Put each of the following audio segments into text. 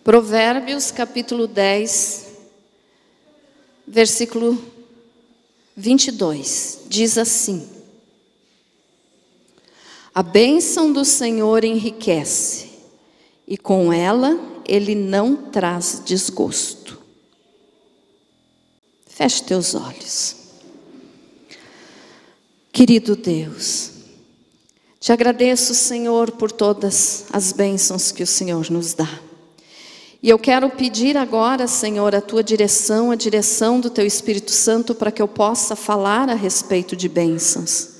Provérbios capítulo 10, versículo 22, diz assim: a bênção do Senhor enriquece, e com ela Ele não traz desgosto. Feche teus olhos. Querido Deus, te agradeço, Senhor, por todas as bênçãos que o Senhor nos dá. E eu quero pedir agora, Senhor, a tua direção, a direção do teu Espírito Santo, para que eu possa falar a respeito de bênçãos.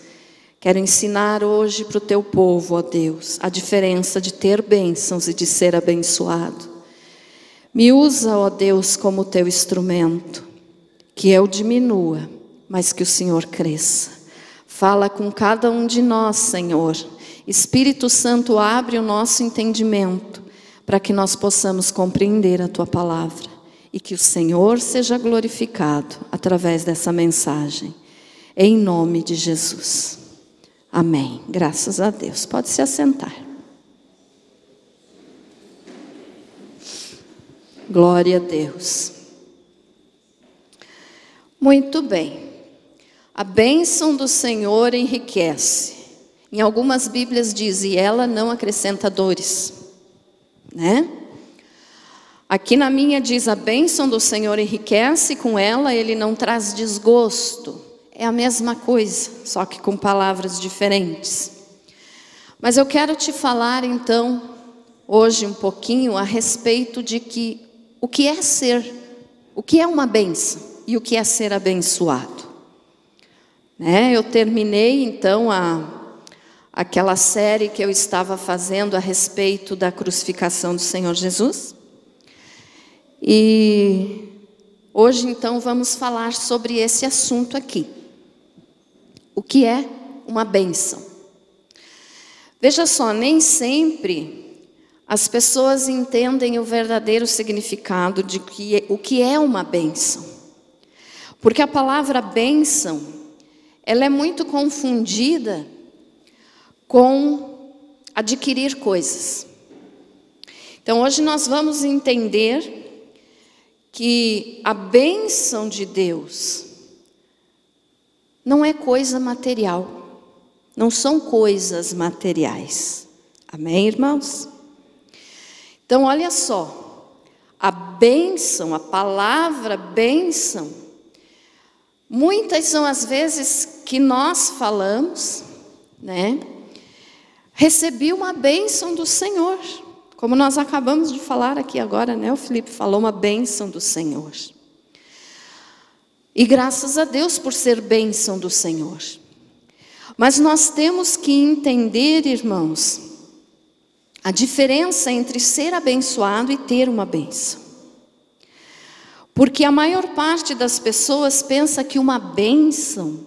Quero ensinar hoje para o teu povo, ó Deus, a diferença de ter bênçãos e de ser abençoado. Me usa, ó Deus, como teu instrumento, que eu diminua, mas que o Senhor cresça. Fala com cada um de nós, Senhor. Espírito Santo, abre o nosso entendimento, para que nós possamos compreender a tua palavra, e que o Senhor seja glorificado através dessa mensagem. Em nome de Jesus. Amém. Graças a Deus. Pode se assentar. Glória a Deus. Muito bem. A bênção do Senhor enriquece. Em algumas Bíblias diz, e ela não acrescenta dores. Né? Aqui na minha diz, a bênção do Senhor enriquece, com ela Ele não traz desgosto. É a mesma coisa, só que com palavras diferentes. Mas eu quero te falar então, hoje um pouquinho, a respeito de o que é ser, o que é uma bênção e o que é ser abençoado. Né? Eu terminei então aquela série que eu estava fazendo a respeito da crucificação do Senhor Jesus. E hoje então vamos falar sobre esse assunto aqui. O que é uma bênção? Veja só, nem sempre as pessoas entendem o verdadeiro significado de o que é uma bênção. Porque a palavra bênção, ela é muito confundida com adquirir coisas. Então hoje nós vamos entender que a bênção de Deus não é coisa material, não são coisas materiais. Amém, irmãos? Então olha só, a bênção, a palavra bênção, muitas são as vezes que nós falamos, né? Recebi uma bênção do Senhor, como nós acabamos de falar aqui agora, né? O Felipe falou uma bênção do Senhor. E graças a Deus por ser bênção do Senhor. Mas nós temos que entender, irmãos, a diferença entre ser abençoado e ter uma bênção. Porque a maior parte das pessoas pensa que uma bênção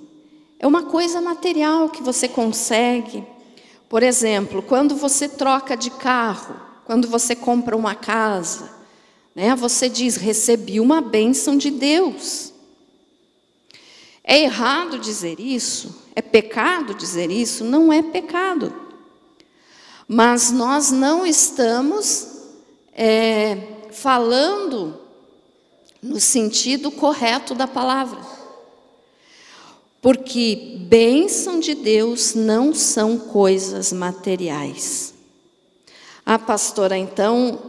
é uma coisa material que você consegue. Por exemplo, quando você troca de carro, quando você compra uma casa, né, você diz, recebi uma bênção de Deus. É errado dizer isso? É pecado dizer isso? Não é pecado. Mas nós não estamos falando no sentido correto da palavra. Porque bênção de Deus não são coisas materiais. Ah, pastora, então,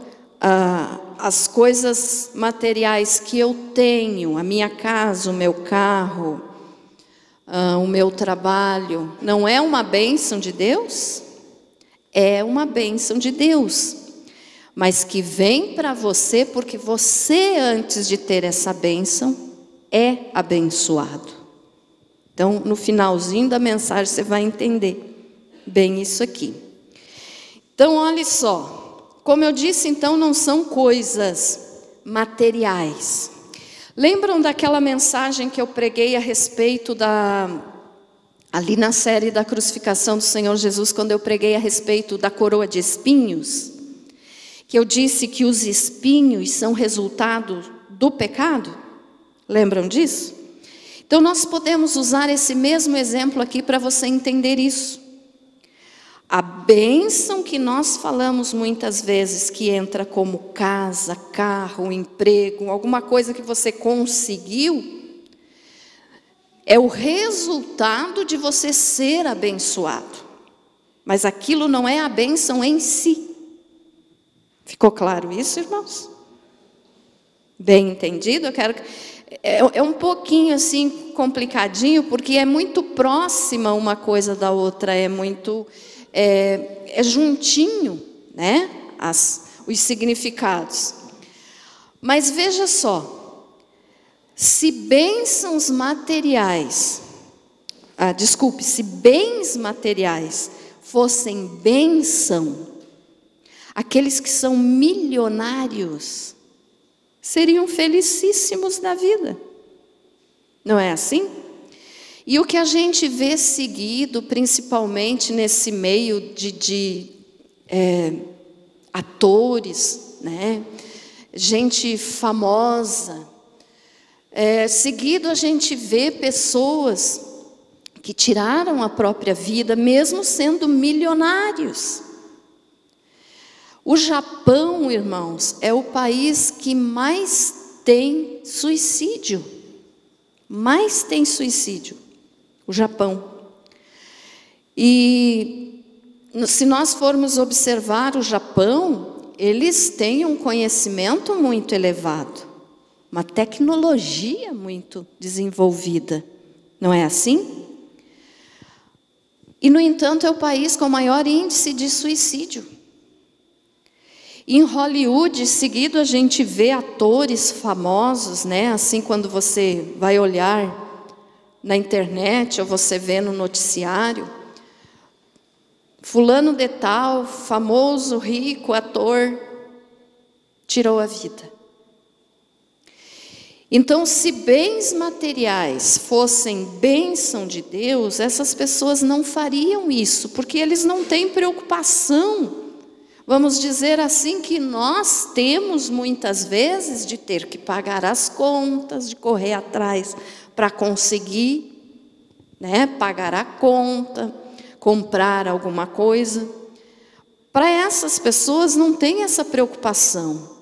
as coisas materiais que eu tenho, a minha casa, o meu carro, o meu trabalho, não é uma bênção de Deus? É uma bênção de Deus. Mas que vem para você porque você, antes de ter essa bênção, é abençoado. Então, no finalzinho da mensagem, você vai entender bem isso aqui. Então, olha só. Como eu disse, então, não são coisas materiais. Lembram daquela mensagem que eu preguei a respeito ali na série da crucificação do Senhor Jesus, quando eu preguei a respeito da coroa de espinhos? Que eu disse que os espinhos são resultado do pecado? Lembram disso? Então nós podemos usar esse mesmo exemplo aqui para você entender isso. A bênção que nós falamos muitas vezes, que entra como casa, carro, emprego, alguma coisa que você conseguiu, é o resultado de você ser abençoado. Mas aquilo não é a bênção em si. Ficou claro isso, irmãos? Bem entendido? É um pouquinho assim complicadinho, porque é muito próxima uma coisa da outra, é juntinho, né? Os significados. Mas veja só, se bênçãos materiais, se bens materiais fossem bênção, aqueles que são milionários seriam felicíssimos na vida. Não é assim? E o que a gente vê seguido, principalmente nesse meio de atores, né? Gente famosa, seguido a gente vê pessoas que tiraram a própria vida, mesmo sendo milionários. O Japão, irmãos, é o país que mais tem suicídio. Mais tem suicídio. O Japão. E se nós formos observar o Japão, eles têm um conhecimento muito elevado, uma tecnologia muito desenvolvida. Não é assim? E, no entanto, é o país com o maior índice de suicídio. Em Hollywood, seguido, a gente vê atores famosos, né? Assim, quando você vai olhar na internet ou você vê no noticiário, fulano de tal, famoso, rico, ator, tirou a vida. Então, se bens materiais fossem bênção de Deus, essas pessoas não fariam isso, porque eles não têm preocupação. Vamos dizer assim, que nós temos muitas vezes de ter que pagar as contas, de correr atrás para conseguir, né, pagar a conta, comprar alguma coisa. Para essas pessoas não tem essa preocupação.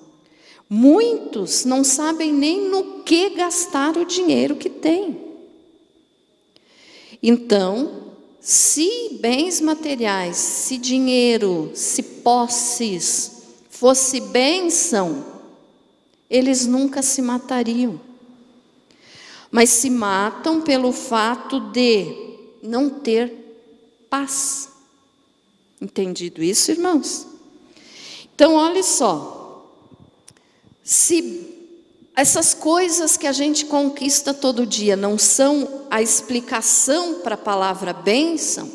Muitos não sabem nem no que gastar o dinheiro que têm. Então, se bens materiais, se dinheiro, se posses fosse bênção, eles nunca se matariam. Mas se matam pelo fato de não ter paz. Entendido isso, irmãos? Então, olha só. Se essas coisas que a gente conquista todo dia não são a explicação para a palavra bênção,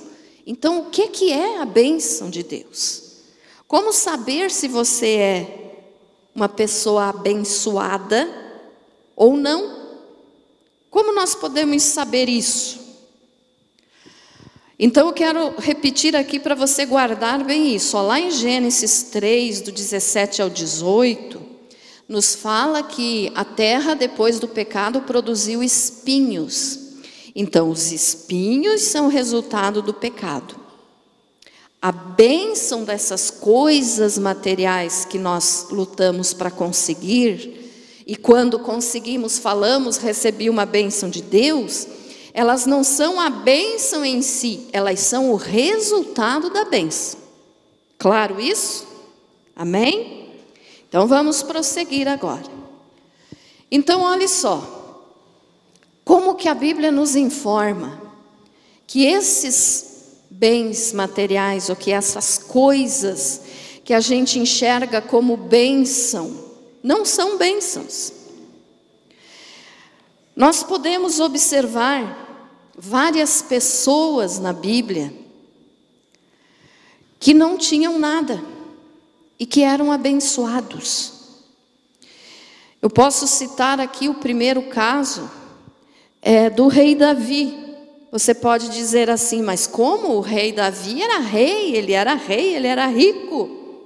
então o que é a bênção de Deus? Como saber se você é uma pessoa abençoada ou não? Como nós podemos saber isso? Então eu quero repetir aqui para você guardar bem isso. Lá em Gênesis 3, do 17 ao 18, nos fala que a terra, depois do pecado, produziu espinhos. Então, os espinhos são resultado do pecado. A bênção dessas coisas materiais que nós lutamos para conseguir, e quando conseguimos, falamos, recebi uma bênção de Deus, elas não são a bênção em si, elas são o resultado da bênção. Claro isso? Amém? Então vamos prosseguir agora. Então olhe só, como que a Bíblia nos informa que esses bens materiais, ou que essas coisas que a gente enxerga como bênção, não são bênçãos. Nós podemos observar várias pessoas na Bíblia que não tinham nada e que eram abençoados. Eu posso citar aqui o primeiro caso, do rei Davi. Você pode dizer assim, mas como o rei Davi era rei, ele era rico.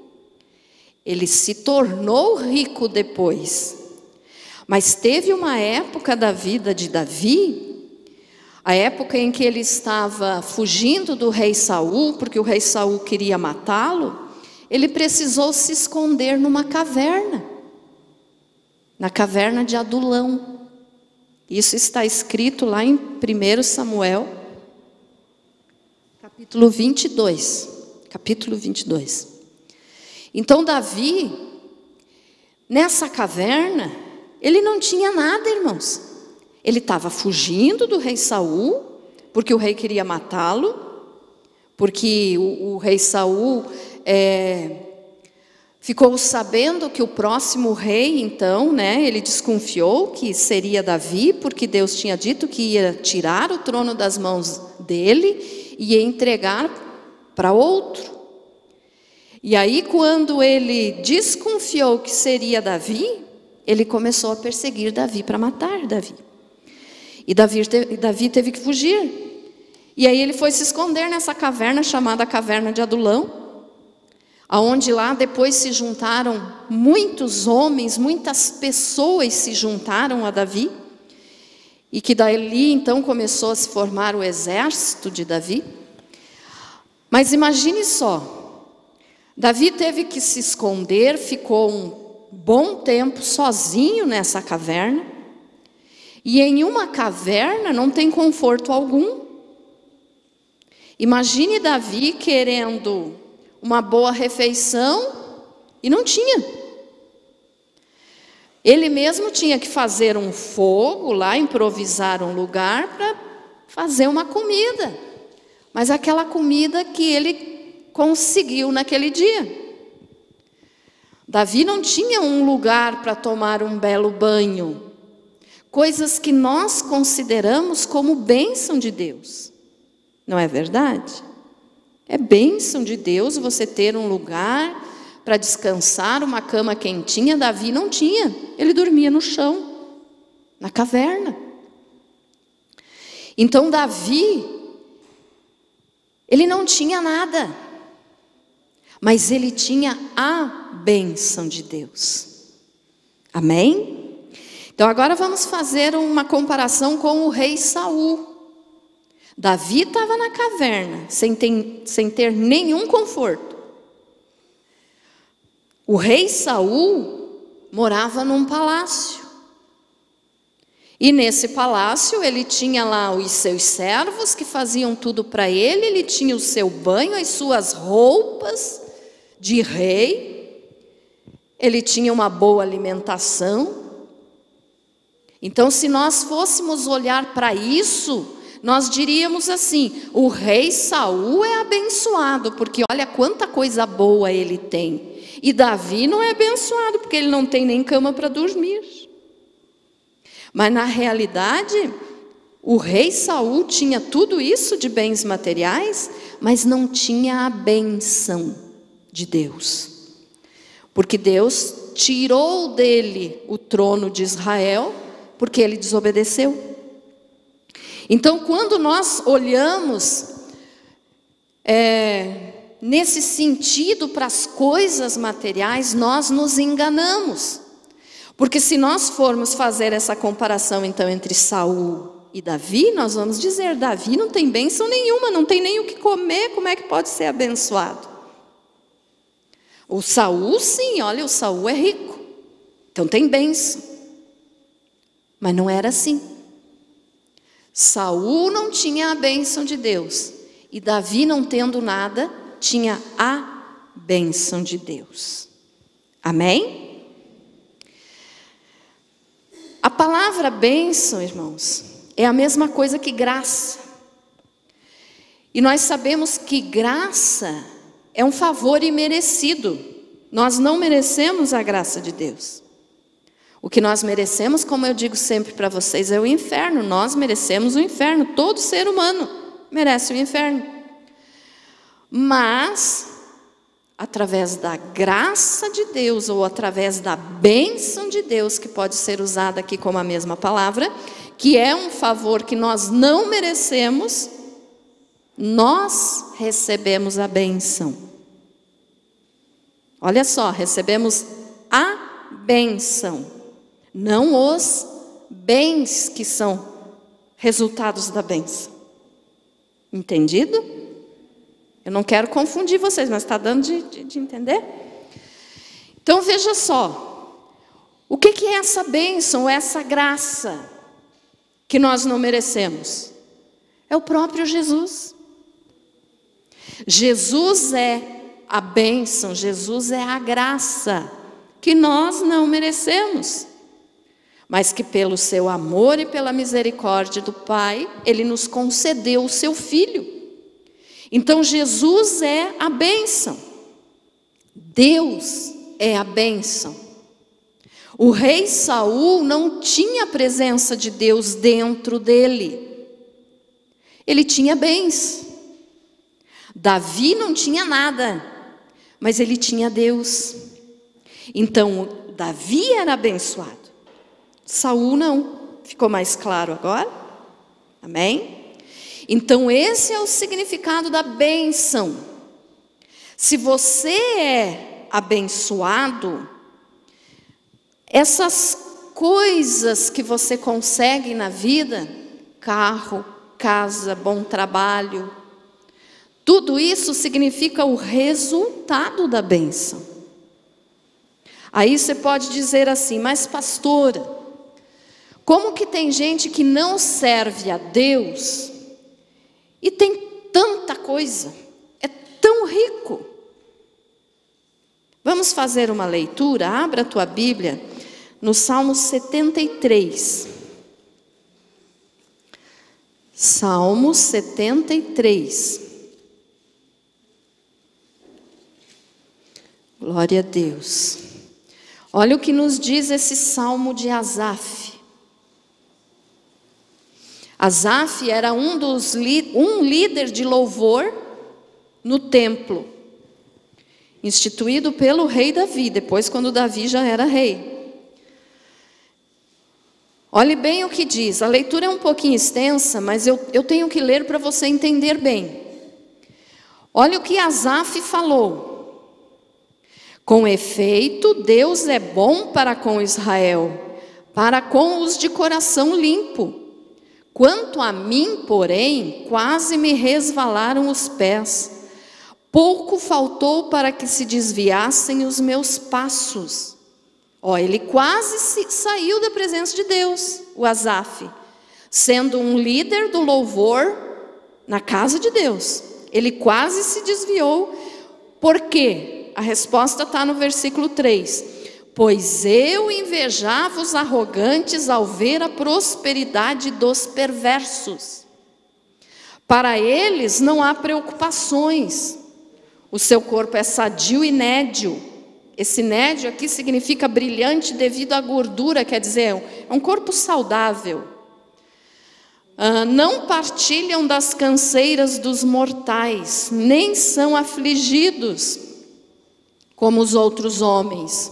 Ele se tornou rico depois. Mas teve uma época da vida de Davi, A época em que ele estava fugindo do rei Saul, porque o rei Saul queria matá-lo, ele precisou se esconder numa caverna, na caverna de Adulão. Isso está escrito lá em 1 Samuel, capítulo 22. Capítulo 22. Então Davi, nessa caverna, ele não tinha nada, irmãos. Ele estava fugindo do rei Saul, porque o rei queria matá-lo, porque o rei Saul ficou sabendo que o próximo rei, então, ele desconfiou que seria Davi, porque Deus tinha dito que ia tirar o trono das mãos dele e ia entregar para outro. E aí, quando ele desconfiou que seria Davi, ele começou a perseguir Davi para matar Davi. E Davi teve que fugir. E aí ele foi se esconder nessa caverna chamada Caverna de Adulão, aonde lá depois se juntaram muitos homens, muitas pessoas se juntaram a Davi, e que dali então começou a se formar o exército de Davi. Mas imagine só, Davi teve que se esconder, ficou um bom tempo sozinho nessa caverna, e em uma caverna não tem conforto algum. Imagine Davi querendo uma boa refeição e não tinha. Ele mesmo tinha que fazer um fogo lá, improvisar um lugar para fazer uma comida, mas aquela comida que ele conseguiu naquele dia. Davi não tinha um lugar para tomar um belo banho, coisas que nós consideramos como bênção de Deus, não é verdade? É bênção de Deus você ter um lugar para descansar, uma cama quentinha. Davi não tinha, ele dormia no chão, na caverna. Então Davi, ele não tinha nada, mas ele tinha a bênção de Deus. Amém? Então agora vamos fazer uma comparação com o rei Saul. Davi estava na caverna, sem ter nenhum conforto. O rei Saul morava num palácio. E nesse palácio ele tinha lá os seus servos que faziam tudo para ele. Ele tinha o seu banho, as suas roupas de rei. Ele tinha uma boa alimentação. Então, se nós fôssemos olhar para isso, nós diríamos assim: o rei Saul é abençoado, porque olha quanta coisa boa ele tem. E Davi não é abençoado, porque ele não tem nem cama para dormir. Mas na realidade, o rei Saul tinha tudo isso de bens materiais, mas não tinha a bênção de Deus. Porque Deus tirou dele o trono de Israel, porque ele desobedeceu. Então, quando nós olhamos nesse sentido para as coisas materiais, nós nos enganamos. Porque se nós formos fazer essa comparação então entre Saul e Davi, nós vamos dizer: Davi não tem bênção nenhuma, não tem nem o que comer, como é que pode ser abençoado? O Saul, sim, olha, o Saul é rico, então tem bênção. Mas não era assim. Saul não tinha a bênção de Deus, e Davi, não tendo nada, tinha a bênção de Deus. Amém? A palavra bênção, irmãos, é a mesma coisa que graça. E nós sabemos que graça é um favor imerecido. Nós não merecemos a graça de Deus. O que nós merecemos, como eu digo sempre para vocês, é o inferno. Nós merecemos o inferno. Todo ser humano merece o inferno. Mas, através da graça de Deus, ou através da bênção de Deus, que pode ser usada aqui como a mesma palavra, que é um favor que nós não merecemos, nós recebemos a bênção. Olha só, recebemos a bênção, não os bens que são resultados da bênção. Entendido? Eu não quero confundir vocês, mas está dando de entender? Então veja só, o que é essa bênção, essa graça que nós não merecemos? É o próprio Jesus. Jesus é a bênção, Jesus é a graça que nós não merecemos, mas que pelo seu amor e pela misericórdia do Pai, Ele nos concedeu o seu Filho. Então Jesus é a bênção, Deus é a bênção. O rei Saul não tinha a presença de Deus dentro dele, ele tinha bens. Davi não tinha nada, mas ele tinha Deus. Então Davi era abençoado, Saul não. Ficou mais claro agora? Amém? Então esse é o significado da bênção. Se você é abençoado, essas coisas que você consegue na vida, carro, casa, bom trabalho, tudo isso significa o resultado da bênção. Aí você pode dizer assim, mas pastora, como que tem gente que não serve a Deus e tem tanta coisa, é tão rico? Vamos fazer uma leitura, abra a tua Bíblia no Salmo 73. Salmo 73. Glória a Deus. Olha o que nos diz esse salmo de Asaf. Asaf era um líder de louvor no templo, instituído pelo rei Davi, depois quando Davi já era rei. Olhe bem o que diz, a leitura é um pouquinho extensa, mas eu tenho que ler para você entender bem. Olha o que Asaf falou. Com efeito, Deus é bom para com Israel, para com os de coração limpo. Quanto a mim, porém, quase me resvalaram os pés. Pouco faltou para que se desviassem os meus passos. Ele quase saiu da presença de Deus, o Asaf, sendo um líder do louvor na casa de Deus. Ele quase se desviou. Por quê? A resposta está no versículo 3. Pois eu invejava os arrogantes ao ver a prosperidade dos perversos. Para eles não há preocupações. O seu corpo é sadio e nédio. Esse nédio aqui significa brilhante devido à gordura, quer dizer, é um corpo saudável. Não partilham das canseiras dos mortais, nem são afligidos como os outros homens.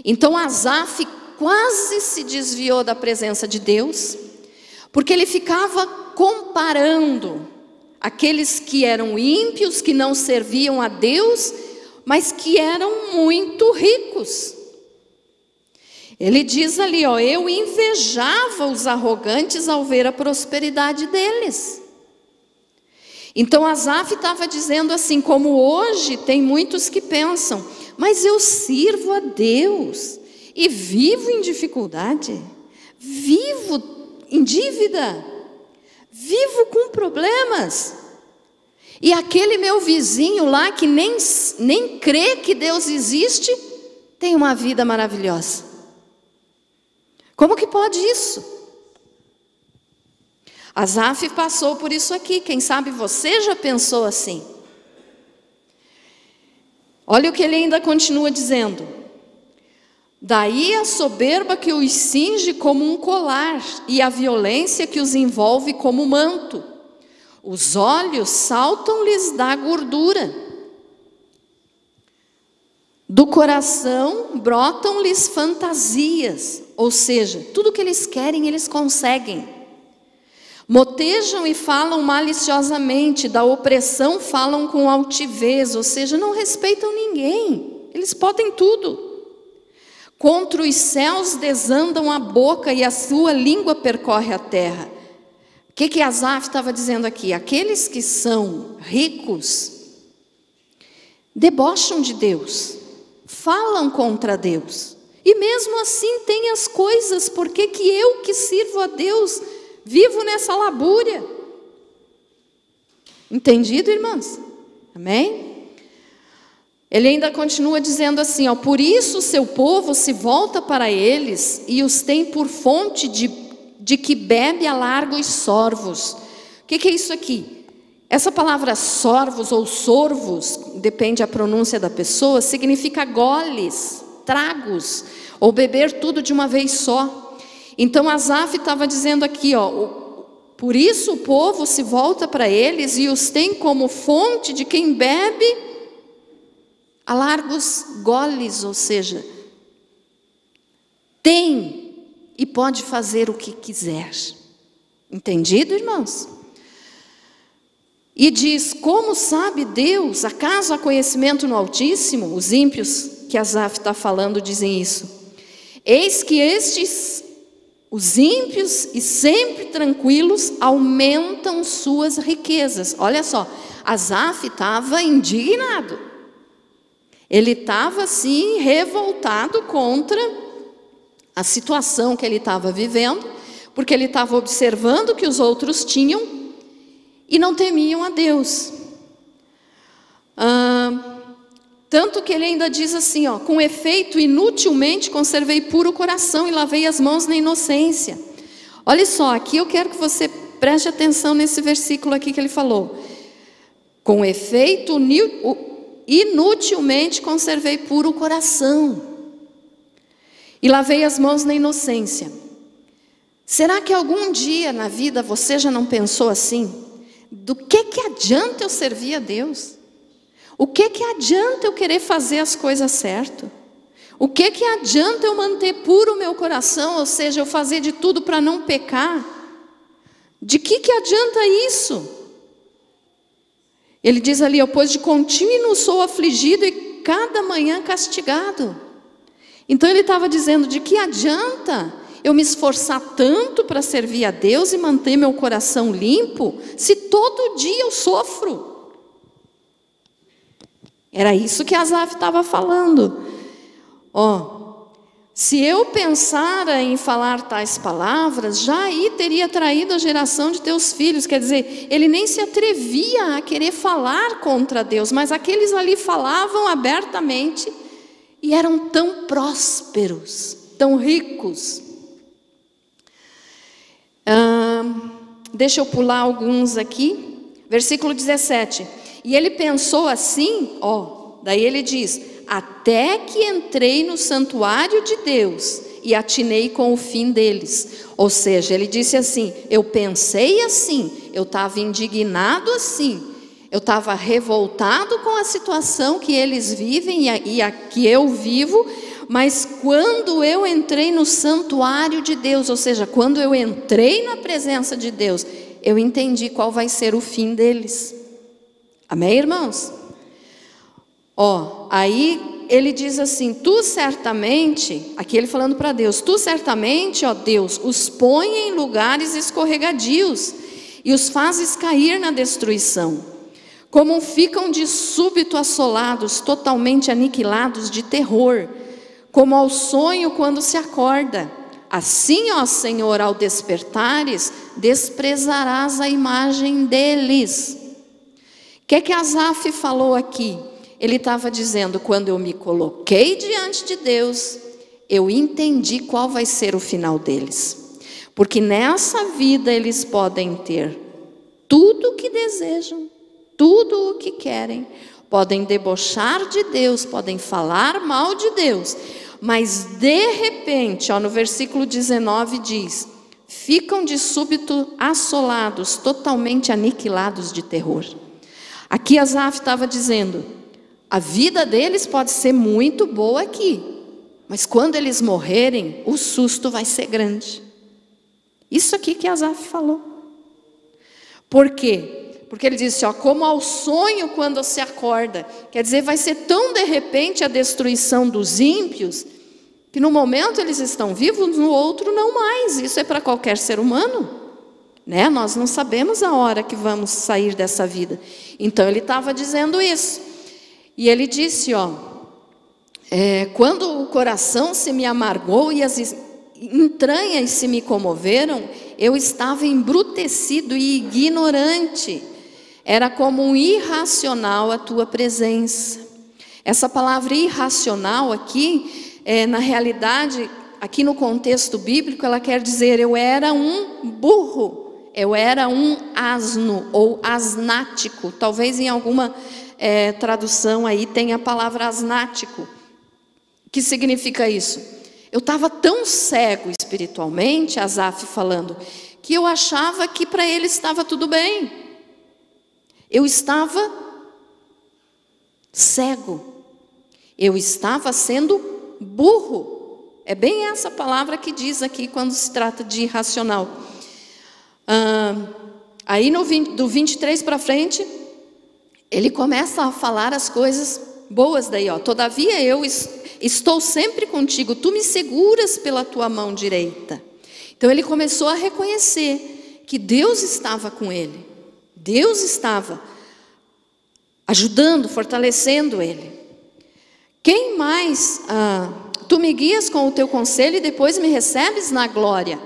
Então Asaf quase se desviou da presença de Deus, porque ele ficava comparando aqueles que eram ímpios, que não serviam a Deus, mas que eram muito ricos. Ele diz ali, eu invejava os arrogantes ao ver a prosperidade deles. Então Asaf estava dizendo assim, como hoje tem muitos que pensam, mas eu sirvo a Deus e vivo em dificuldade, vivo em dívida, vivo com problemas. E aquele meu vizinho lá que nem crê que Deus existe, tem uma vida maravilhosa. Como que pode isso? Asaf passou por isso aqui, quem sabe você já pensou assim. Olha o que ele ainda continua dizendo. Daí a soberba que os cinge como um colar, e a violência que os envolve como manto. Os olhos saltam-lhes da gordura. Do coração brotam-lhes fantasias, ou seja, tudo que eles querem, eles conseguem. Motejam e falam maliciosamente, da opressão falam com altivez, ou seja, não respeitam ninguém, eles podem tudo. Contra os céus desandam a boca e a sua língua percorre a terra. que Asaf estava dizendo aqui? Aqueles que são ricos debocham de Deus, falam contra Deus, e mesmo assim têm as coisas. Por que eu que sirvo a Deus vivo nessa labúria? Entendido, irmãs? Amém? Ele ainda continua dizendo assim, ó: por isso o seu povo se volta para eles e os tem por fonte de que bebe a largos sorvos. O que é isso aqui? Essa palavra sorvos ou sorvos, depende da pronúncia da pessoa, significa goles, tragos, ou beber tudo de uma vez só. Então Asaf estava dizendo aqui, ó: por isso o povo se volta para eles e os tem como fonte de quem bebe a largos goles, ou seja, tem e pode fazer o que quiser. Entendido, irmãos? E diz: como sabe Deus? Acaso há conhecimento no Altíssimo? Os ímpios que Asaf está falando dizem isso. Eis que os ímpios e sempre tranquilos aumentam suas riquezas. Olha só, Asaf estava indignado. Ele estava assim revoltado contra a situação que ele estava vivendo, porque ele estava observando que os outros tinham e não temiam a Deus. Tanto que ele ainda diz assim, ó: com efeito, inutilmente conservei puro o coração e lavei as mãos na inocência. Olha só, aqui eu quero que você preste atenção nesse versículo aqui que ele falou. Com efeito, inutilmente conservei puro o coração e lavei as mãos na inocência. Será que algum dia na vida você já não pensou assim? Do que adianta eu servir a Deus? O que adianta eu querer fazer as coisas certas? O que adianta eu manter puro o meu coração, ou seja, eu fazer de tudo para não pecar? De que adianta isso? Ele diz ali, pois de contínuo sou afligido e cada manhã castigado. Então ele estava dizendo, de que adianta eu me esforçar tanto para servir a Deus e manter meu coração limpo, se todo dia eu sofro? Era isso que Asaf estava falando. Se eu pensara em falar tais palavras, já aí teria traído a geração de teus filhos. Quer dizer, ele nem se atrevia a querer falar contra Deus, mas aqueles ali falavam abertamente e eram tão prósperos, tão ricos. Deixa eu pular alguns aqui. Versículo 17. E ele pensou assim, daí ele diz: até que entrei no santuário de Deus e atinei com o fim deles. Ou seja, ele disse assim, eu pensei assim, eu estava indignado assim, eu estava revoltado com a situação que eles vivem e a que eu vivo, mas quando eu entrei no santuário de Deus, ou seja, quando eu entrei na presença de Deus, eu entendi qual vai ser o fim deles. Amém, irmãos? Aí ele diz assim, tu certamente, aqui ele falando para Deus, tu certamente, Deus, os põe em lugares escorregadios e os fazes cair na destruição, como ficam de súbito assolados, totalmente aniquilados de terror, como ao sonho quando se acorda. Assim, Senhor, ao despertares, desprezarás a imagem deles. O que Asaf falou aqui? Ele estava dizendo, quando eu me coloquei diante de Deus, eu entendi qual vai ser o final deles. Porque nessa vida eles podem ter tudo o que desejam, tudo o que querem, podem debochar de Deus, podem falar mal de Deus, mas de repente, no versículo 19 diz, ficam de súbito assolados, totalmente aniquilados de terror. Aqui Asaf estava dizendo, a vida deles pode ser muito boa aqui, mas quando eles morrerem, o susto vai ser grande. Isso aqui que Asaf falou. Por quê? Porque ele disse, como ao sonho quando se acorda. Quer dizer, vai ser tão de repente a destruição dos ímpios, que no momento eles estão vivos, no outro não mais. Isso é para qualquer ser humano. né? Nós não sabemos a hora que vamos sair dessa vida. Então ele estava dizendo isso. E ele disse, quando o coração se me amargou e as entranhas se me comoveram, eu estava embrutecido e ignorante. Era como um irracional a tua presença. Essa palavra irracional aqui, na realidade, aqui no contexto bíblico, ela quer dizer, eu era um burro, eu era um asno ou asnático. Talvez em alguma tradução aí tenha a palavra asnático. Que significa isso? Eu estava tão cego espiritualmente, Asaf falando, que eu achava que para ele estava tudo bem. Eu estava cego. Eu estava sendo burro. É bem essa palavra que diz aqui quando se trata de irracional. Aí do 23 para frente, ele começa a falar as coisas boas daí. Todavia eu estou sempre contigo, tu me seguras pela tua mão direita. Então ele começou a reconhecer que Deus estava com ele. Deus estava ajudando, fortalecendo ele. Quem mais? Tu me guias com o teu conselho e depois me recebes na glória.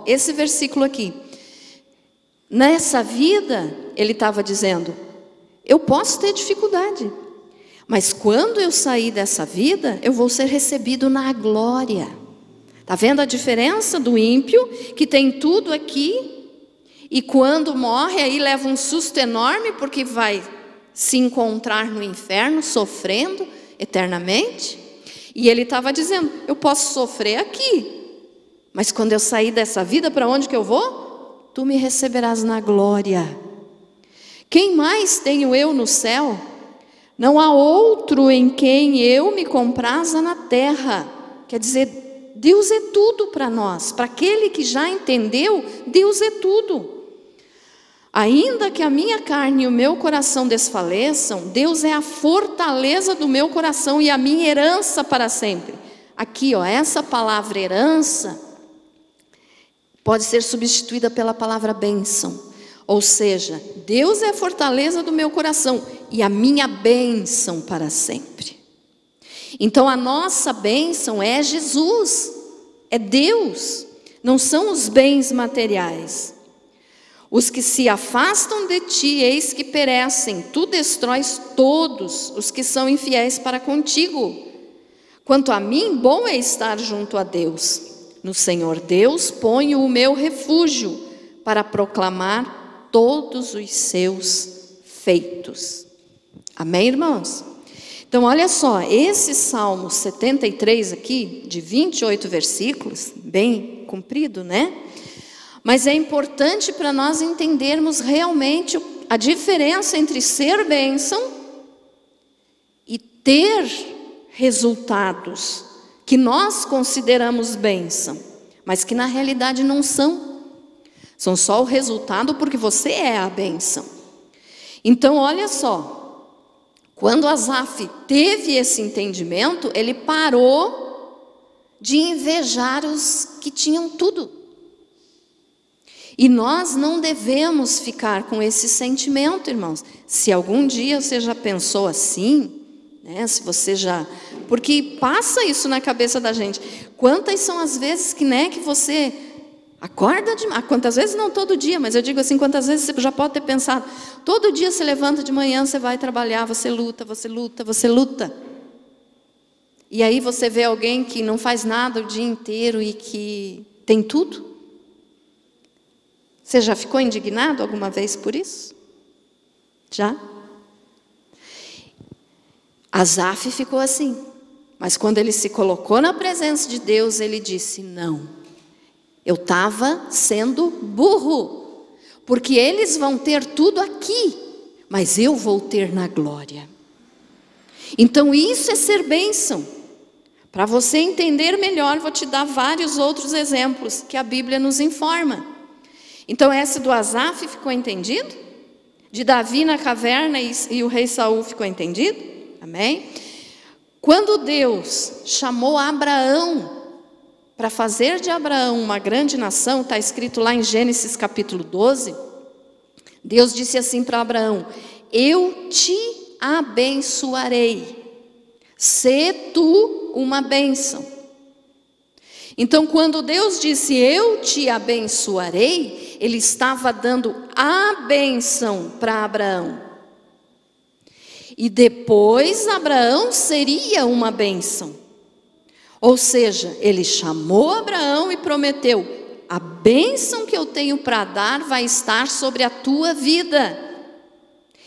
Esse versículo aqui. Nessa vida, ele estava dizendo, eu posso ter dificuldade, mas quando eu sair dessa vida, eu vou ser recebido na glória. Está vendo a diferença do ímpio, que tem tudo aqui, e quando morre, aí leva um susto enorme, porque vai se encontrar no inferno, sofrendo eternamente. E ele estava dizendo, eu posso sofrer aqui, mas quando eu sair dessa vida, para onde que eu vou? Tu me receberás na glória. Quem mais tenho eu no céu? Não há outro em quem eu me compraza na terra. Quer dizer, Deus é tudo para nós. Para aquele que já entendeu, Deus é tudo. Ainda que a minha carne e o meu coração desfaleçam, Deus é a fortaleza do meu coração e a minha herança para sempre. Aqui, essa palavra herança pode ser substituída pela palavra bênção. Ou seja, Deus é a fortaleza do meu coração e a minha bênção para sempre. Então a nossa bênção é Jesus, é Deus, não são os bens materiais. Os que se afastam de ti, eis que perecem, tu destróis todos os que são infiéis para contigo. Quanto a mim, bom é estar junto a Deus. No Senhor Deus ponho o meu refúgio para proclamar todos os seus feitos. Amém, irmãos? Então, olha só, esse Salmo 73 aqui, de 28 versículos, bem comprido, né? Mas é importante para nós entendermos realmente a diferença entre ser bênção e ter resultados que nós consideramos bênção, mas que na realidade não são. São só o resultado porque você é a bênção. Então, olha só, quando Asaf teve esse entendimento, ele parou de invejar os que tinham tudo. E nós não devemos ficar com esse sentimento, irmãos. Se algum dia você já pensou assim, né? Se você já... Porque passa isso na cabeça da gente. Quantas são as vezes que você acorda de manhã? Quantas vezes não todo dia, mas eu digo assim, quantas vezes você já pode ter pensado, todo dia você levanta de manhã, você vai trabalhar, você luta, você luta, você luta. E aí você vê alguém que não faz nada o dia inteiro e que tem tudo. Você já ficou indignado alguma vez por isso? Já? Asaf ficou assim. Mas quando ele se colocou na presença de Deus, ele disse, não. Eu estava sendo burro. Porque eles vão ter tudo aqui, mas eu vou ter na glória. Então isso é ser bênção. Para você entender melhor, vou te dar vários outros exemplos que a Bíblia nos informa. Então esse do Asaf ficou entendido? De Davi na caverna e o rei Saul ficou entendido? Amém? Quando Deus chamou Abraão para fazer de Abraão uma grande nação, está escrito lá em Gênesis capítulo 12, Deus disse assim para Abraão: eu te abençoarei, sê tu uma bênção. Então, quando Deus disse eu te abençoarei, Ele estava dando a bênção para Abraão. E depois Abraão seria uma bênção. Ou seja, Ele chamou Abraão e prometeu: a bênção que eu tenho para dar vai estar sobre a tua vida.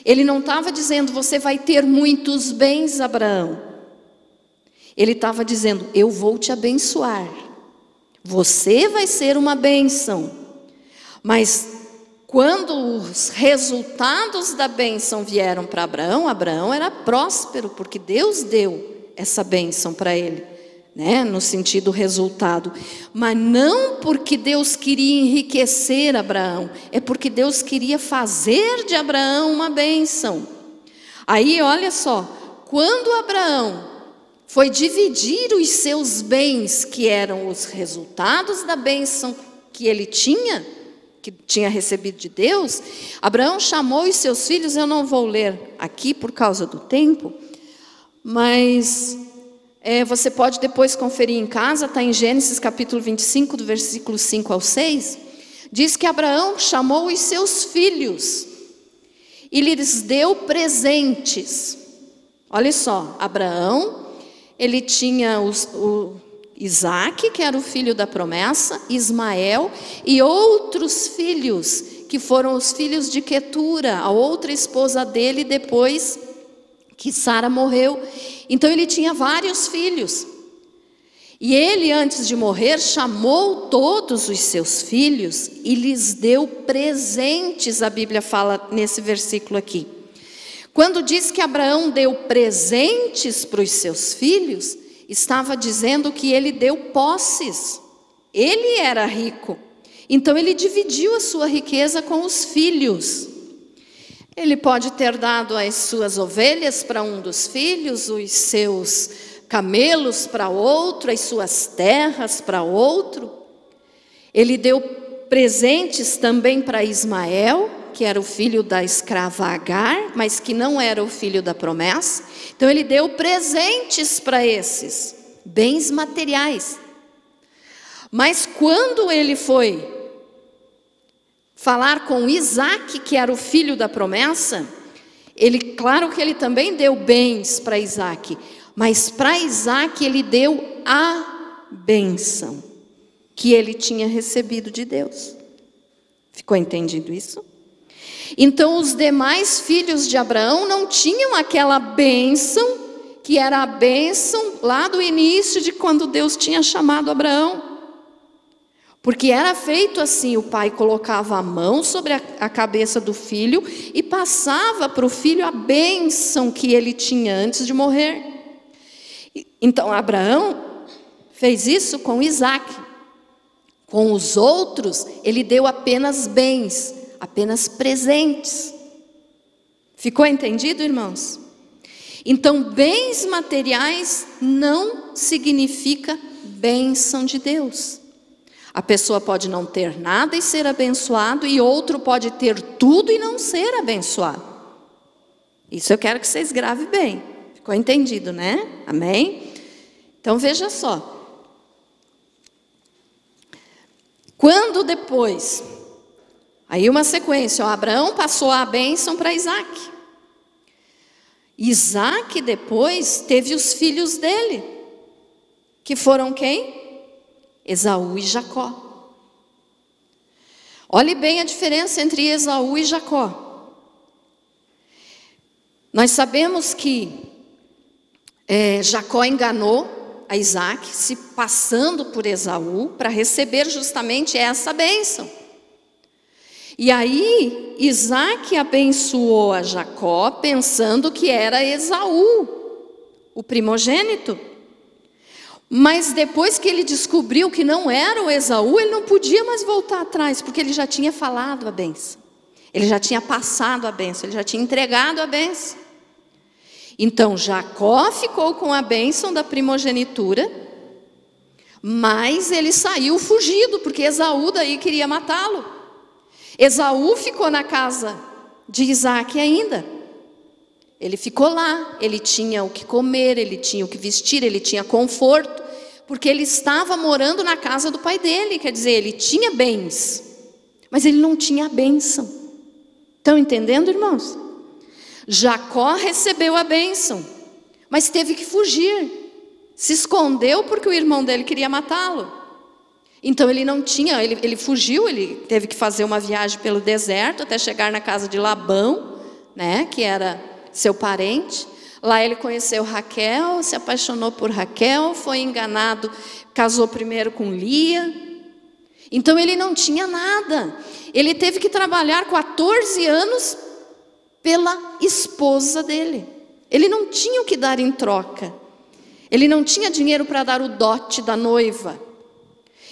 Ele não estava dizendo: você vai ter muitos bens, Abraão. Ele estava dizendo: eu vou te abençoar. Você vai ser uma bênção. Mas quando os resultados da bênção vieram para Abraão, Abraão era próspero, porque Deus deu essa bênção para ele, né? No sentido resultado. Mas não porque Deus queria enriquecer Abraão, é porque Deus queria fazer de Abraão uma bênção. Aí olha só, quando Abraão foi dividir os seus bens, que eram os resultados da bênção que ele tinha, que tinha recebido de Deus, Abraão chamou os seus filhos. Eu não vou ler aqui por causa do tempo, mas você pode depois conferir em casa, está em Gênesis capítulo 25, do versículo 5 ao 6, diz que Abraão chamou os seus filhos e lhes deu presentes. Olha só, Abraão, ele tinha o Isaac, que era o filho da promessa, Ismael e outros filhos, que foram os filhos de Quetura, a outra esposa dele, depois que Sara morreu. Então ele tinha vários filhos. E ele, antes de morrer, chamou todos os seus filhos e lhes deu presentes, a Bíblia fala nesse versículo aqui. Quando diz que Abraão deu presentes para os seus filhos, estava dizendo que ele deu posses. Ele era rico, então ele dividiu a sua riqueza com os filhos. Ele pode ter dado as suas ovelhas para um dos filhos, os seus camelos para outro, as suas terras para outro. Ele deu presentes também para Ismael, que era o filho da escrava Agar, mas que não era o filho da promessa. Então ele deu presentes para esses, bens materiais. Mas quando ele foi falar com Isaac, que era o filho da promessa, claro que ele também deu bens para Isaac, mas para Isaac ele deu a bênção que ele tinha recebido de Deus. Ficou entendido isso? Então os demais filhos de Abraão não tinham aquela bênção, que era a bênção lá do início de quando Deus tinha chamado Abraão. Porque era feito assim, o pai colocava a mão sobre a cabeça do filho e passava para o filho a bênção que ele tinha antes de morrer. Então Abraão fez isso com Isaac. Com os outros, ele deu apenas bens, apenas presentes. Ficou entendido, irmãos? Então, bens materiais não significa bênção de Deus. A pessoa pode não ter nada e ser abençoado, e outro pode ter tudo e não ser abençoado. Isso eu quero que vocês gravem bem. Ficou entendido, né? Amém? Então veja só. Quando depois, aí uma sequência, Abraão passou a bênção para Isaac. Isaac depois teve os filhos dele, que foram quem? Esaú e Jacó. Olhe bem a diferença entre Esaú e Jacó. Nós sabemos que Jacó enganou a Isaac, se passando por Esaú, para receber justamente essa bênção. E aí Isaac abençoou a Jacó, pensando que era Esaú, o primogênito. Mas depois que ele descobriu que não era o Esaú, ele não podia mais voltar atrás, porque ele já tinha falado a bênção. Ele já tinha passado a bênção, ele já tinha entregado a bênção. Então Jacó ficou com a bênção da primogenitura, Mas ele saiu fugido, porque Esaú daí queria matá-lo. Esaú ficou na casa de Isaac ainda. Ele ficou lá, ele tinha o que comer, ele tinha o que vestir, ele tinha conforto, porque ele estava morando na casa do pai dele, quer dizer, ele tinha bens, mas ele não tinha a bênção. Estão entendendo, irmãos? Jacó recebeu a bênção, mas teve que fugir. Se escondeu porque o irmão dele queria matá-lo. Então ele não tinha, ele fugiu, ele teve que fazer uma viagem pelo deserto até chegar na casa de Labão, né, que era seu parente. Lá ele conheceu Raquel, se apaixonou por Raquel, foi enganado, casou primeiro com Lia. Então ele não tinha nada. Ele teve que trabalhar 14 anos pela esposa dele. Ele não tinha o que dar em troca. Ele não tinha dinheiro para dar o dote da noiva.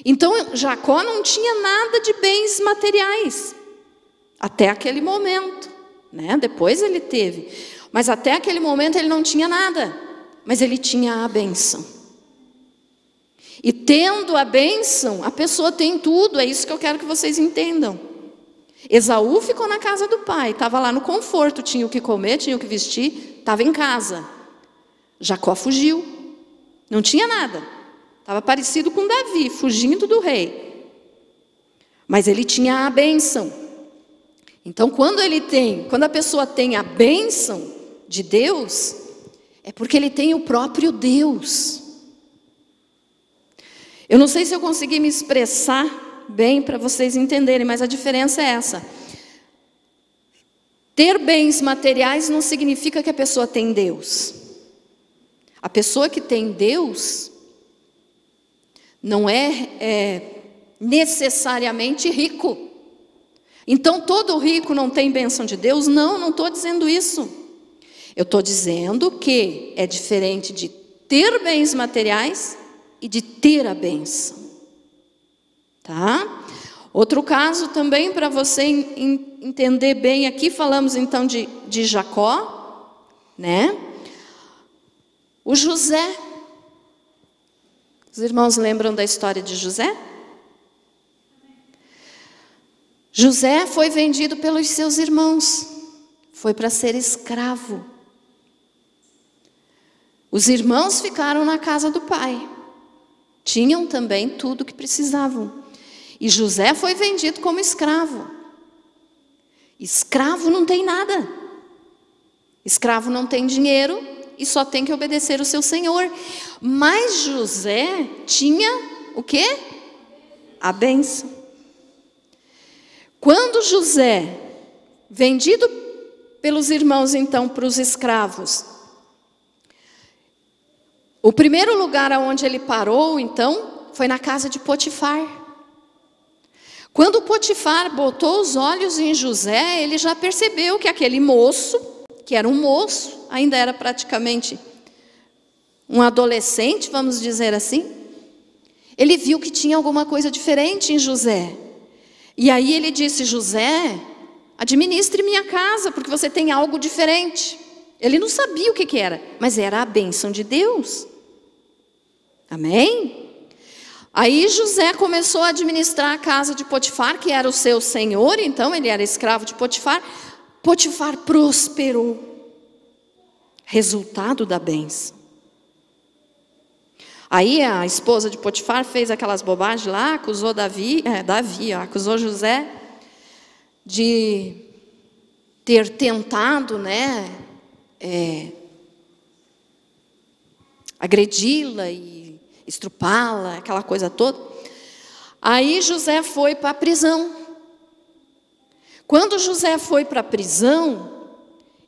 Então Jacó não tinha nada de bens materiais. Até aquele momento, né? Depois ele teve. Mas até aquele momento ele não tinha nada. Mas ele tinha a bênção. E tendo a bênção, a pessoa tem tudo. É isso que eu quero que vocês entendam. Esaú ficou na casa do pai. Estava lá no conforto. Tinha o que comer, tinha o que vestir. Estava em casa. Jacó fugiu. Não tinha nada. Estava parecido com Davi, fugindo do rei. Mas ele tinha a bênção. Então, quando a pessoa tem a bênção de Deus, é porque ele tem o próprio Deus. Eu não sei se eu consegui me expressar bem para vocês entenderem, mas a diferença é essa. Ter bens materiais não significa que a pessoa tem Deus. A pessoa que tem Deus não é necessariamente rico. Então todo rico não tem bênção de Deus? Não estou dizendo isso. Eu estou dizendo que é diferente de ter bens materiais e de ter a bênção. Tá? Outro caso também para você entender bem aqui, falamos então de Jacó, né? O José. Os irmãos lembram da história de José? José foi vendido pelos seus irmãos. Foi para ser escravo. Os irmãos ficaram na casa do pai. Tinham também tudo o que precisavam. E José foi vendido como escravo. Escravo não tem nada. Escravo não tem dinheiro e só tem que obedecer o seu senhor. Mas José tinha o quê? A bênção. Quando José, vendido pelos irmãos então para os escravos, o primeiro lugar aonde ele parou então foi na casa de Potifar. Quando Potifar botou os olhos em José, ele já percebeu que aquele moço, que era um moço, ainda era praticamente um adolescente, vamos dizer assim, ele viu que tinha alguma coisa diferente em José. E aí ele disse: José, administre minha casa, porque você tem algo diferente. Ele não sabia o que era, mas era a bênção de Deus. Amém? Aí José começou a administrar a casa de Potifar, que era o seu senhor, então ele era escravo de Potifar. Potifar prosperou. Resultado da bênção. Aí a esposa de Potifar fez aquelas bobagens lá, acusou acusou José de ter tentado, né, agredi-la e estrupá-la, aquela coisa toda. Aí José foi para a prisão. Quando José foi para a prisão,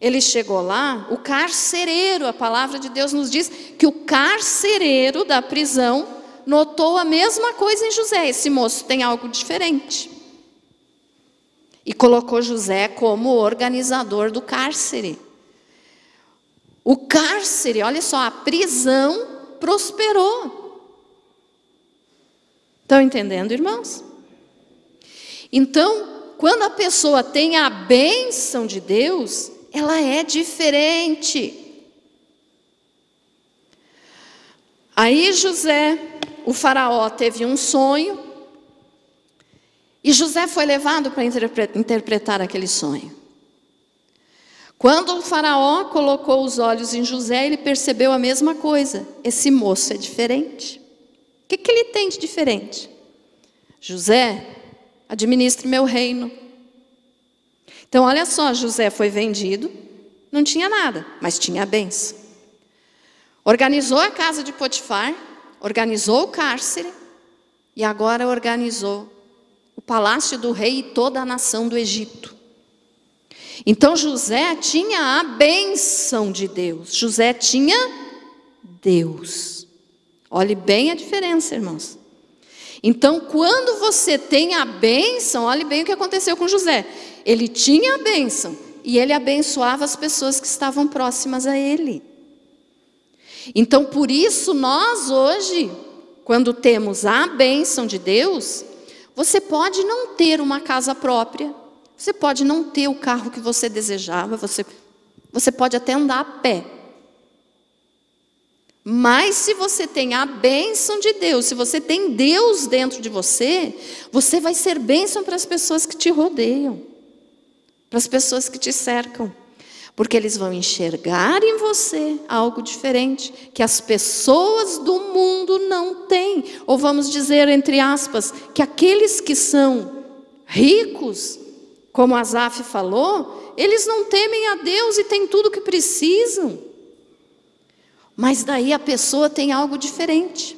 ele chegou lá, o carcereiro, a palavra de Deus nos diz que o carcereiro da prisão notou a mesma coisa em José. Esse moço tem algo diferente. E colocou José como organizador do cárcere. O cárcere, olha só, a prisão prosperou. Estão entendendo, irmãos? Então, quando a pessoa tem a bênção de Deus, ela é diferente. Aí José, o faraó, teve um sonho, e José foi levado para interpretar aquele sonho. Quando o faraó colocou os olhos em José, ele percebeu a mesma coisa. Esse moço é diferente. O que ele tem de diferente? José, administre meu reino. Então, olha só, José foi vendido, não tinha nada, mas tinha a bênção. Organizou a casa de Potifar, organizou o cárcere, e agora organizou o palácio do rei e toda a nação do Egito. Então José tinha a bênção de Deus. José tinha Deus. Olhe bem a diferença, irmãos. Então, quando você tem a bênção, olhe bem o que aconteceu com José. Ele tinha a bênção e ele abençoava as pessoas que estavam próximas a ele. Então, por isso, nós hoje, quando temos a bênção de Deus, você pode não ter uma casa própria, você pode não ter o carro que você desejava, você pode até andar a pé. Mas se você tem a bênção de Deus, se você tem Deus dentro de você, você vai ser bênção para as pessoas que te rodeiam, para as pessoas que te cercam. Porque eles vão enxergar em você algo diferente, que as pessoas do mundo não têm. Ou vamos dizer, entre aspas, que aqueles que são ricos, como Asaf falou, eles não temem a Deus e têm tudo o que precisam. Mas daí a pessoa tem algo diferente.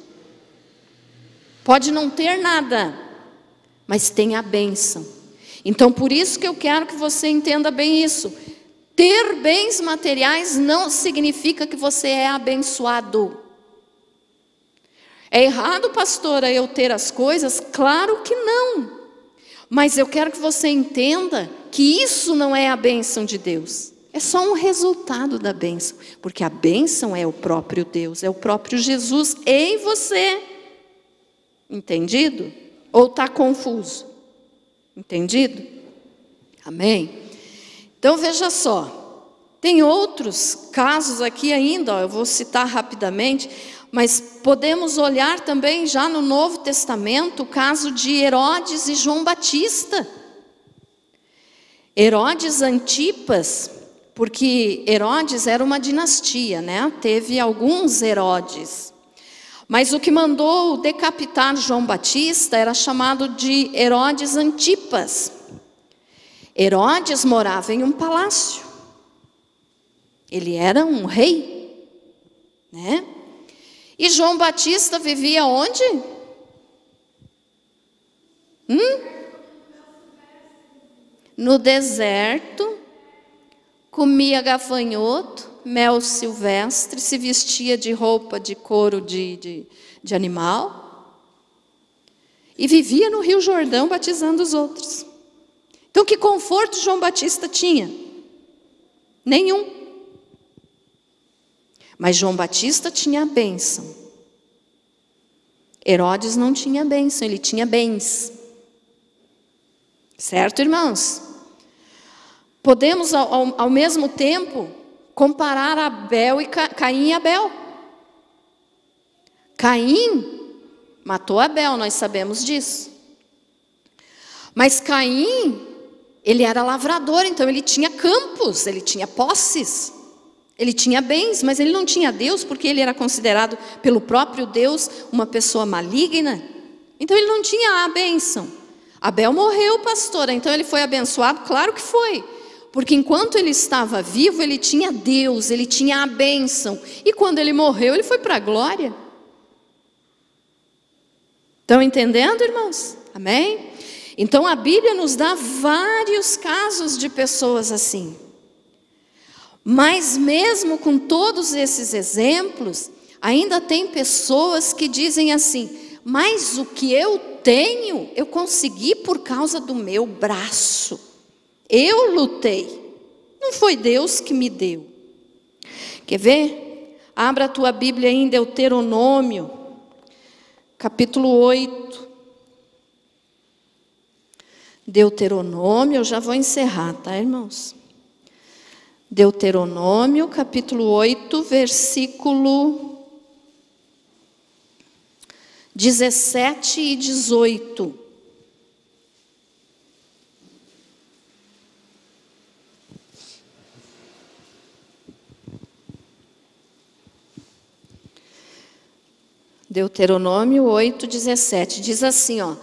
Pode não ter nada, mas tem a bênção. Então, por isso que eu quero que você entenda bem isso. Ter bens materiais não significa que você é abençoado. É errado, pastora, eu ter as coisas? Claro que não. Mas eu quero que você entenda que isso não é a bênção de Deus. É só um resultado da bênção. Porque a bênção é o próprio Deus, é o próprio Jesus em você. Entendido? Ou está confuso? Entendido? Amém? Então veja só, tem outros casos aqui ainda, eu vou citar rapidamente, mas podemos olhar também já no Novo Testamento o caso de Herodes e João Batista. Herodes Antipas, porque Herodes era uma dinastia, né? Teve alguns Herodes. Mas o que mandou decapitar João Batista era chamado de Herodes Antipas. Herodes morava em um palácio. Ele era um rei, né? E João Batista vivia onde? No deserto, comia gafanhoto, mel silvestre, se vestia de roupa de couro de animal e vivia no Rio Jordão batizando os outros. Então, que conforto João Batista tinha? Nenhum. Mas João Batista tinha a bênção. Herodes não tinha bênção, ele tinha bens. Certo, irmãos? Podemos, ao mesmo tempo, comparar Abel e Caim e Abel. Caim matou Abel, nós sabemos disso. Mas Caim, ele era lavrador, então ele tinha campos, ele tinha posses, ele tinha bens, mas ele não tinha Deus, porque ele era considerado pelo próprio Deus uma pessoa maligna. Então ele não tinha a bênção. Abel morreu, pastora, então ele foi abençoado? Claro que foi, porque enquanto ele estava vivo, ele tinha Deus, ele tinha a bênção, e quando ele morreu, ele foi para a glória. Estão entendendo, irmãos? Amém? Então a Bíblia nos dá vários casos de pessoas assim. Mas mesmo com todos esses exemplos, ainda tem pessoas que dizem assim: mas o que eu tenho, eu consegui por causa do meu braço. Eu lutei. Não foi Deus que me deu. Quer ver? Abra a tua Bíblia em Deuteronômio, capítulo 8. Deuteronômio, eu já vou encerrar, tá, irmãos? Deuteronômio, capítulo 8, versículo 17 e 18. Deuteronômio 8, 17, diz assim, ó: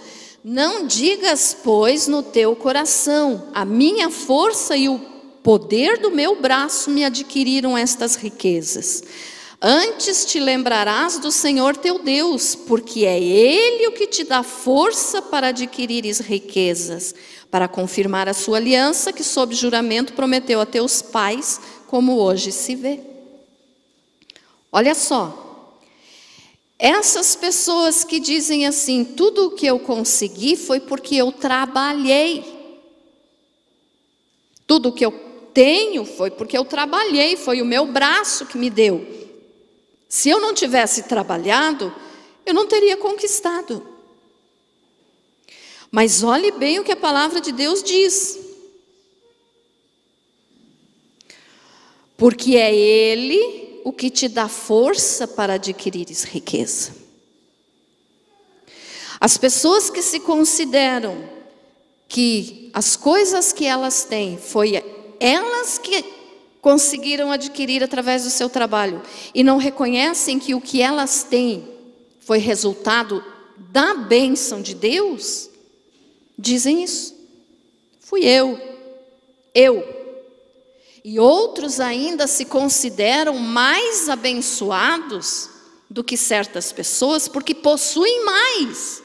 não digas, pois, no teu coração, a minha força e o poder do meu braço me adquiriram estas riquezas. Antes te lembrarás do Senhor teu Deus, porque é Ele o que te dá força para adquirires riquezas, para confirmar a sua aliança que sob juramento prometeu a teus pais, como hoje se vê. Olha só. Essas pessoas que dizem assim, tudo o que eu consegui foi porque eu trabalhei. Tudo o que eu tenho foi porque eu trabalhei, foi o meu braço que me deu. Se eu não tivesse trabalhado, eu não teria conquistado. Mas olhe bem o que a palavra de Deus diz. Porque é Ele o que te dá força para adquirires riqueza. As pessoas que se consideram que as coisas que elas têm, foi elas que conseguiram adquirir através do seu trabalho, e não reconhecem que o que elas têm foi resultado da bênção de Deus, dizem isso. Fui eu. E outros ainda se consideram mais abençoados do que certas pessoas, porque possuem mais.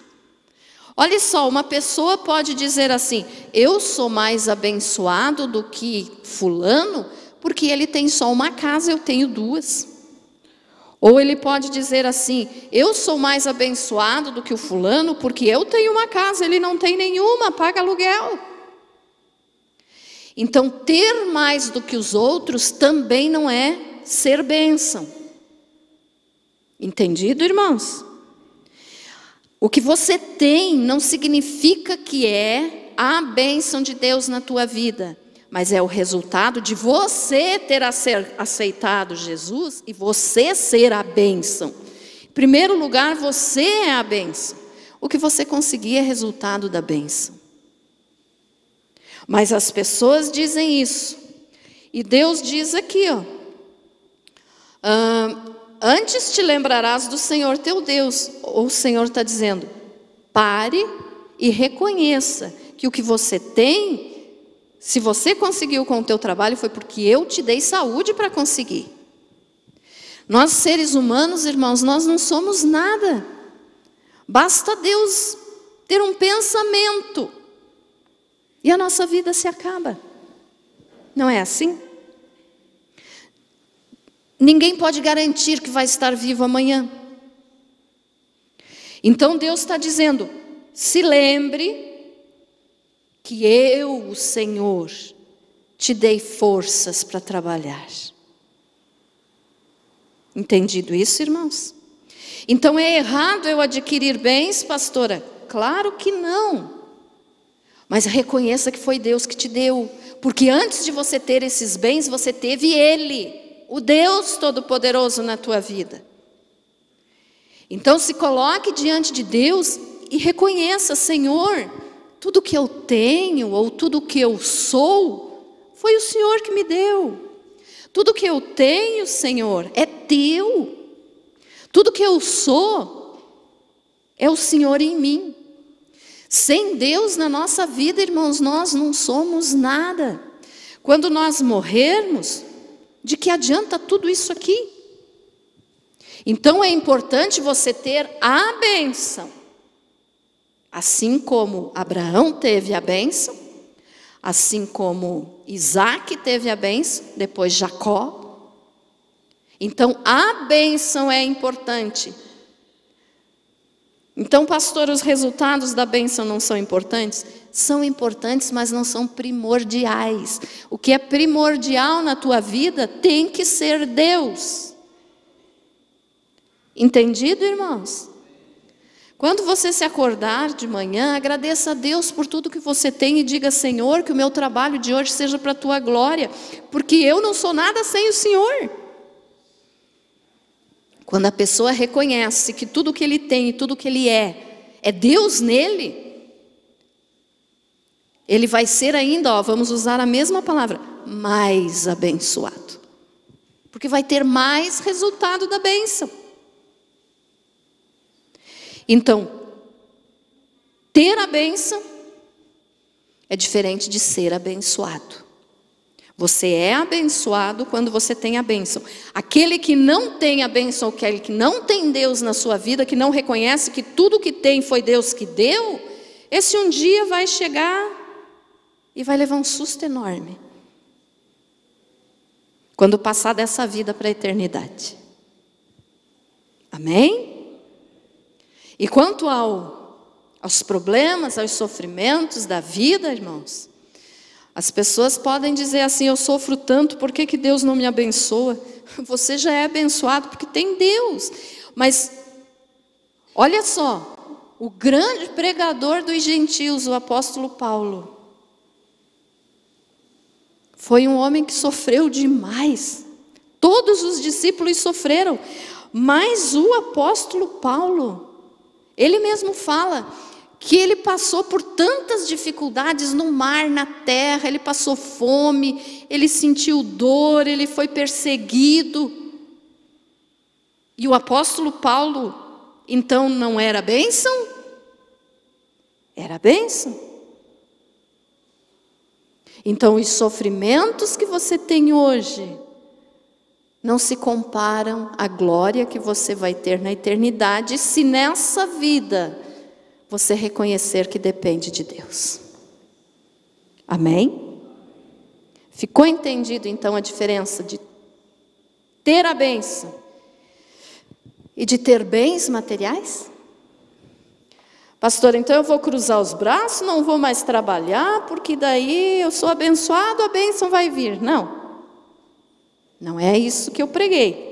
Olha só, uma pessoa pode dizer assim, eu sou mais abençoado do que fulano, porque ele tem só uma casa, eu tenho duas. Ou ele pode dizer assim, eu sou mais abençoado do que o fulano, porque eu tenho uma casa, ele não tem nenhuma, paga aluguel. Então, ter mais do que os outros também não é ser bênção. Entendido, irmãos? O que você tem não significa que é a bênção de Deus na tua vida, mas é o resultado de você ter aceitado Jesus e você ser a bênção. Em primeiro lugar, você é a bênção. O que você conseguir é resultado da bênção. Mas as pessoas dizem isso. E Deus diz aqui, ó, antes te lembrarás do Senhor teu Deus. Ou o Senhor está dizendo, pare e reconheça que o que você tem, se você conseguiu com o teu trabalho, foi porque eu te dei saúde para conseguir. Nós seres humanos, irmãos, nós não somos nada. Basta Deus ter um pensamento e a nossa vida se acaba. Não é assim? Ninguém pode garantir que vai estar vivo amanhã. Então Deus está dizendo, se lembre que eu, o Senhor, te dei forças para trabalhar. Entendido isso, irmãos? Então é errado eu adquirir bens, pastora? Claro que não. Mas reconheça que foi Deus que te deu. Porque antes de você ter esses bens, você teve Ele, o Deus Todo-Poderoso na tua vida. Então se coloque diante de Deus e reconheça, Senhor, tudo que eu tenho ou tudo que eu sou, foi o Senhor que me deu. Tudo que eu tenho, Senhor, é teu. Tudo que eu sou, é o Senhor em mim. Sem Deus na nossa vida, irmãos, nós não somos nada. Quando nós morrermos, de que adianta tudo isso aqui? Então é importante você ter a bênção. Assim como Abraão teve a bênção, assim como Isaac teve a bênção, depois Jacó. Então a bênção é importante. Então, pastor, os resultados da bênção não são importantes? São importantes, mas não são primordiais. O que é primordial na tua vida tem que ser Deus. Entendido, irmãos? Quando você se acordar de manhã, agradeça a Deus por tudo que você tem e diga, Senhor, que o meu trabalho de hoje seja para a tua glória, porque eu não sou nada sem o Senhor. Quando a pessoa reconhece que tudo que ele tem e tudo que ele é Deus nele, ele vai ser ainda, vamos usar a mesma palavra, mais abençoado. Porque vai ter mais resultado da bênção. Então, ter a bênção é diferente de ser abençoado. Você é abençoado quando você tem a bênção. Aquele que não tem a bênção, aquele que não tem Deus na sua vida, que não reconhece que tudo que tem foi Deus que deu, esse um dia vai chegar e vai levar um susto enorme. Quando passar dessa vida para a eternidade. Amém? E quanto aos problemas, aos sofrimentos da vida, irmãos, as pessoas podem dizer assim, eu sofro tanto, por que Deus não me abençoa? Você já é abençoado porque tem Deus. Mas, olha só, o grande pregador dos gentios, o apóstolo Paulo, foi um homem que sofreu demais. Todos os discípulos sofreram, mas o apóstolo Paulo, ele mesmo fala que ele passou por tantas dificuldades no mar, na terra, ele passou fome, ele sentiu dor, ele foi perseguido. E o apóstolo Paulo, então, não era bênção? Era bênção. Então, os sofrimentos que você tem hoje não se comparam à glória que você vai ter na eternidade, se nessa vida você reconhecer que depende de Deus. Amém? Ficou entendido então a diferença de ter a bênção e de ter bens materiais? Pastor, então eu vou cruzar os braços, não vou mais trabalhar, porque daí eu sou abençoado, a bênção vai vir. Não. Não é isso que eu preguei.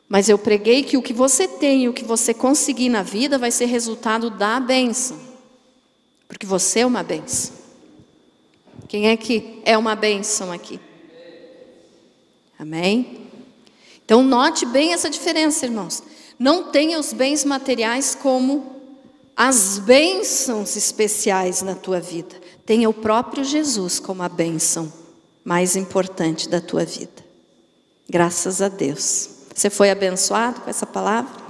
Mas eu preguei que o que você tem, o que você conseguir na vida vai ser resultado da bênção. Porque você é uma bênção. Quem é que é uma bênção aqui? Amém? Então note bem essa diferença, irmãos. Não tenha os bens materiais como as bênçãos especiais na tua vida. Tenha o próprio Jesus como a bênção mais importante da tua vida. Graças a Deus. Você foi abençoado com essa palavra?